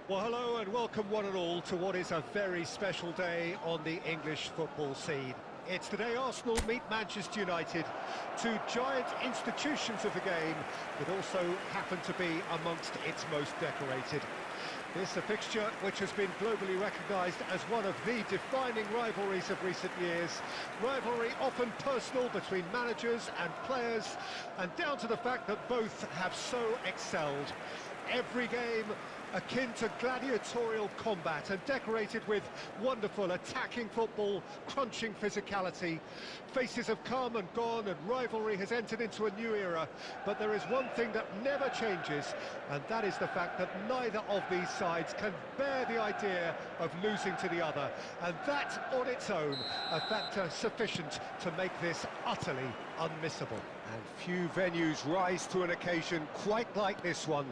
Well, hello and welcome one and all to what is a very special day on the English football scene. It's the day Arsenal meet Manchester United, two giant institutions of the game that also happen to be amongst its most decorated. This a fixture which has been globally recognised as one of the defining rivalries of recent years. Rivalry often personal between managers and players, and down to the fact that both have so excelled. Every game akin to gladiatorial combat and decorated with wonderful attacking football, crunching physicality. Faces have come and gone and rivalry has entered into a new era, but there is one thing that never changes, and that is the fact that neither of these sides can bear the idea of losing to the other, and that on its own a factor sufficient to make this utterly unmissable. And few venues rise to an occasion quite like this one.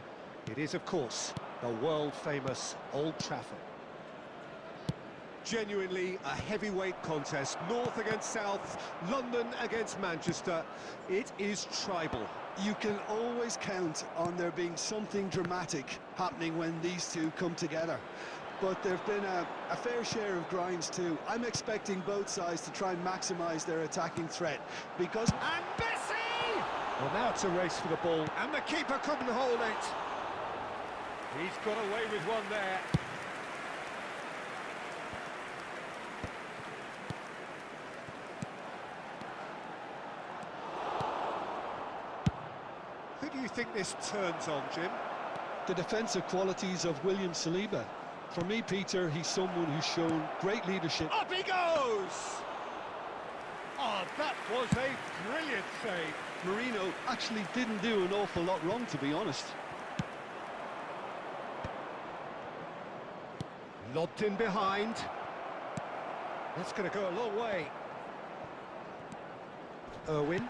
It is, of course, the world-famous Old Trafford. Genuinely a heavyweight contest, north against south, London against Manchester. It is tribal. You can always count on there being something dramatic happening when these two come together. But there have been a fair share of grinds too. I'm expecting both sides to try and maximise their attacking threat, because... And Messi! Well, now it's a race for the ball, and the keeper couldn't hold it. He's got away with one there. Who do you think this turns on, Jim? The defensive qualities of William Saliba. For me, Peter, he's someone who's shown great leadership. Up he goes! Oh, that was a brilliant save. Marino actually didn't do an awful lot wrong, to be honest. Lobbed in behind. That's going to go a long way. Irwin.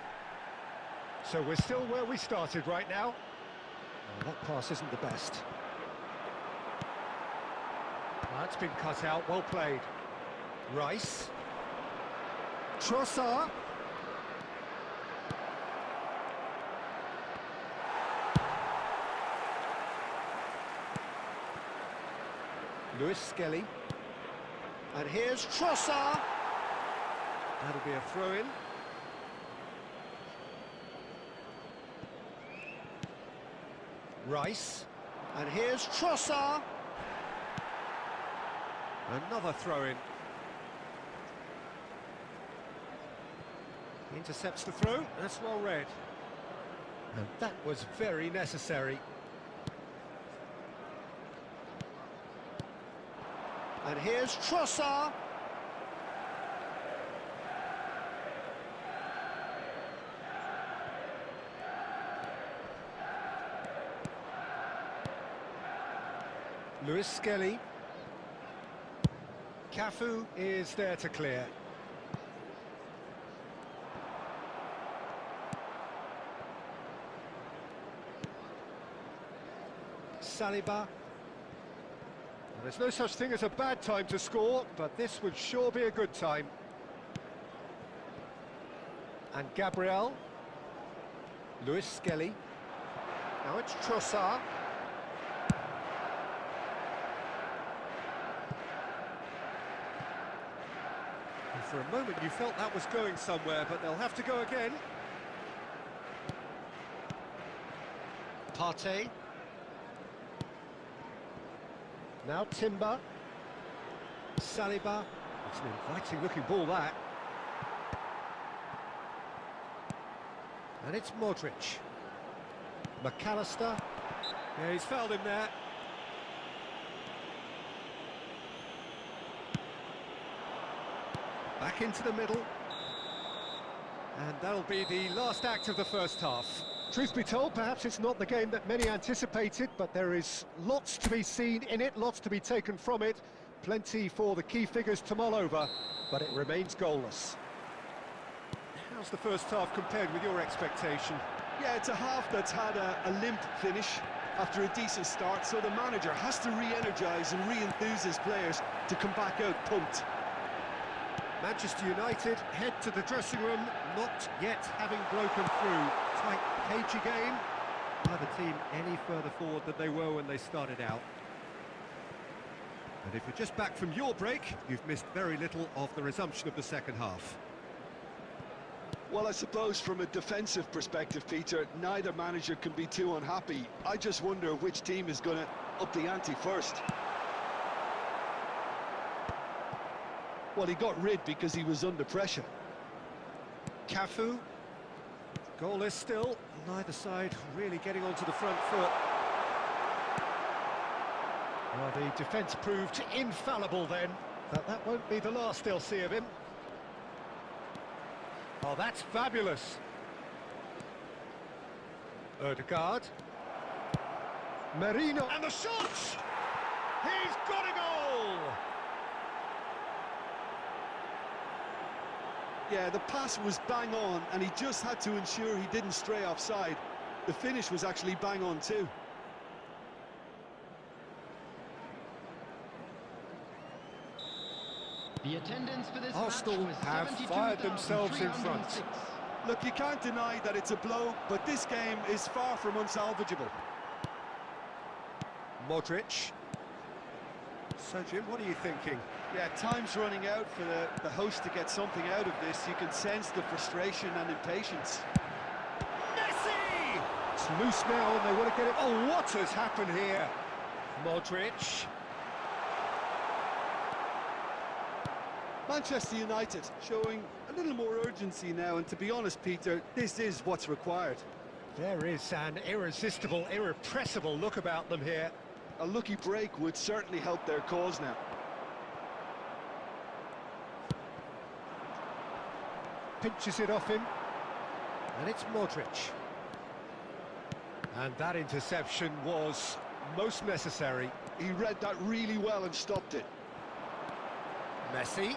So we're still where we started right now. Oh, that pass isn't the best. That's been cut out, well played. Rice. Trossard. Lewis Skelly. And here's Trossard. That'll be a throw-in. Rice. And here's Trossard. Another throw-in. Intercepts the throw. That's well read. And that was very necessary. And here's Trossard. Lewis Skelly. Cafu is there to clear. Saliba. There's no such thing as a bad time to score, but this would sure be a good time. And Gabriel. Lewis Skelly. Now it's Trossard. And for a moment you felt that was going somewhere, but they'll have to go again. Partey. Now Timber. Saliba. It's an inviting looking ball, that. And it's Modric. McAllister. Yeah, he's fouled him there. Back into the middle. And that'll be the last act of the first half. Truth be told, perhaps it's not the game that many anticipated, but there is lots to be seen in it, lots to be taken from it. Plenty for the key figures to mull over, but it remains goalless. How's the first half compared with your expectation? Yeah, it's a half that's had a limp finish after a decent start, so the manager has to re-energise and re-enthuse his players to come back out pumped. Manchester United head to the dressing room, not yet having broken through. Tight, cagey game. Neither team any further forward than they were when they started out. And if you're just back from your break, you've missed very little of the resumption of the second half. Well, I suppose from a defensive perspective, Peter, neither manager can be too unhappy. I just wonder which team is going to up the ante first. Well, he got rid because he was under pressure. Cafu. Goalless still. Neither side really getting onto the front foot. Well, the defence proved infallible then, but that won't be the last they'll see of him. Oh, that's fabulous. Ødegaard. Merino. And the shot! He's got a goal! Yeah, the pass was bang on, and he just had to ensure he didn't stray offside. The finish was actually bang on too. The attendance for this Arsenal match was have fired themselves in front. Look, you can't deny that it's a blow, but this game is far from unsalvageable. Modric. So, Jim, what are you thinking? Yeah, time's running out for the host to get something out of this. You can sense the frustration and impatience. Messi! It's loose now and they want to get it. Oh, what has happened here? Modric. Manchester United showing a little more urgency now, and to be honest, Peter, this is what's required. There is an irresistible, irrepressible look about them here. A lucky break would certainly help their cause now. Pinches it off him. And it's Modric. And that interception was most necessary. He read that really well and stopped it. Messi.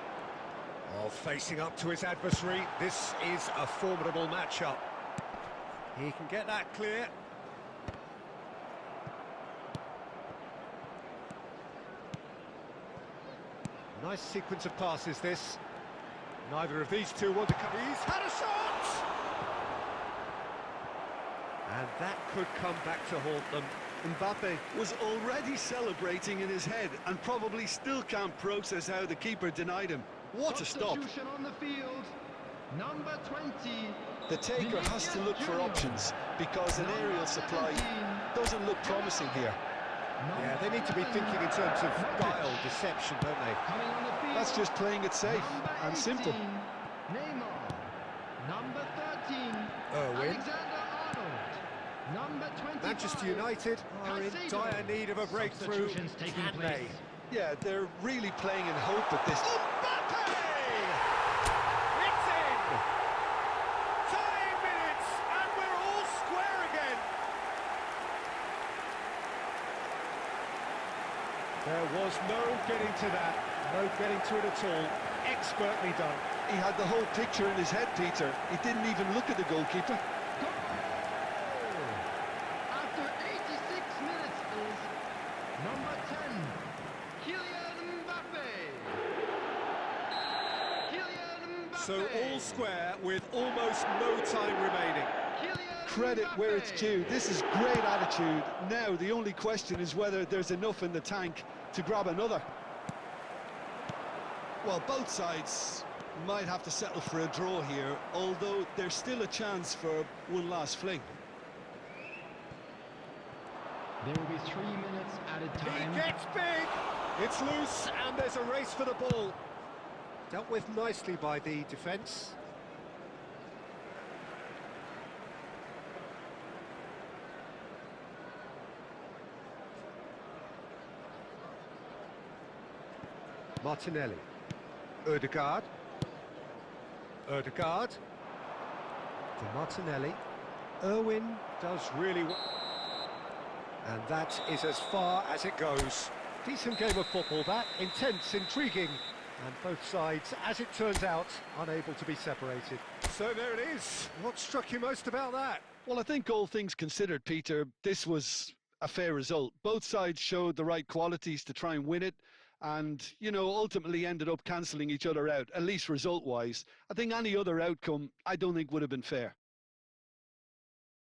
Oh, facing up to his adversary. This is a formidable matchup. He can get that clear. Nice sequence of passes, this. Neither of these two want to come. He's had a shot! And that could come back to haunt them. Mbappe was already celebrating in his head and probably still can't process how the keeper denied him. What a stop. Substitution on the field. Number 20. The taker has to look for options because an aerial supply doesn't look promising here. Yeah, they need to be thinking in terms of guile, deception, don't they? Coming on the field. That's just playing it safe Number and 18, simple. Neymar. Number 13. Irwin. Alexander-Arnold. Number 25. Manchester United are in Caicedo. dire need of a breakthrough. Substitutions taking Can place. they? Yeah, they're really playing in hope at this. Mbappe! It's in! Tying minutes, and we're all square again. There was no getting to that, no getting to it at all. Expertly done. He had the whole picture in his head, Peter. He didn't even look at the goalkeeper. After 86 minutes is number 10, So all square with almost no time remaining. Kylian Credit where it's Mbappe. due. This is great attitude. Now, the only question is whether there's enough in the tank to grab another. Well, both sides might have to settle for a draw here, although there's still a chance for one last fling. There will be 3 minutes added He time. gets big! It's loose and there's a race for the ball. Dealt with nicely by the defence. Martinelli. Ødegaard. Ødegaard. To Martinelli. Irwin does really well. And that is as far as it goes. Decent game of football, that. Intense, intriguing. And both sides, as it turns out, unable to be separated. So there it is. What struck you most about that? Well, I think all things considered, Peter, this was a fair result. Both sides showed the right qualities to try and win it and, you know, ultimately ended up cancelling each other out, at least result-wise. I think any other outcome, I don't think would have been fair.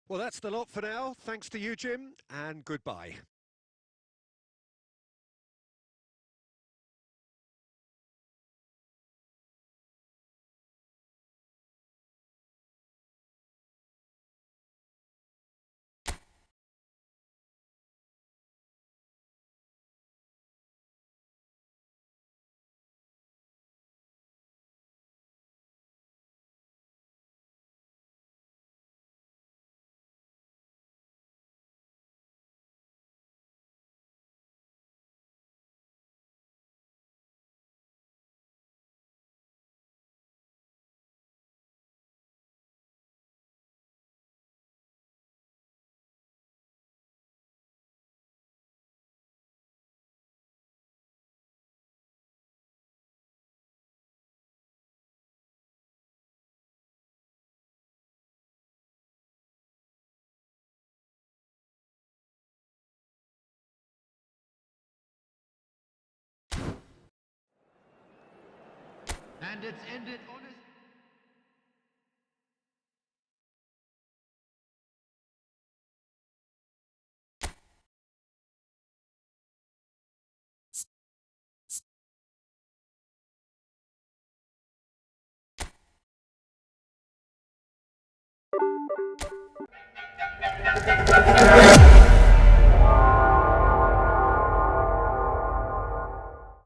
Well, that's the lot for now. Thanks to you, Jim, and goodbye. And it's ended on a...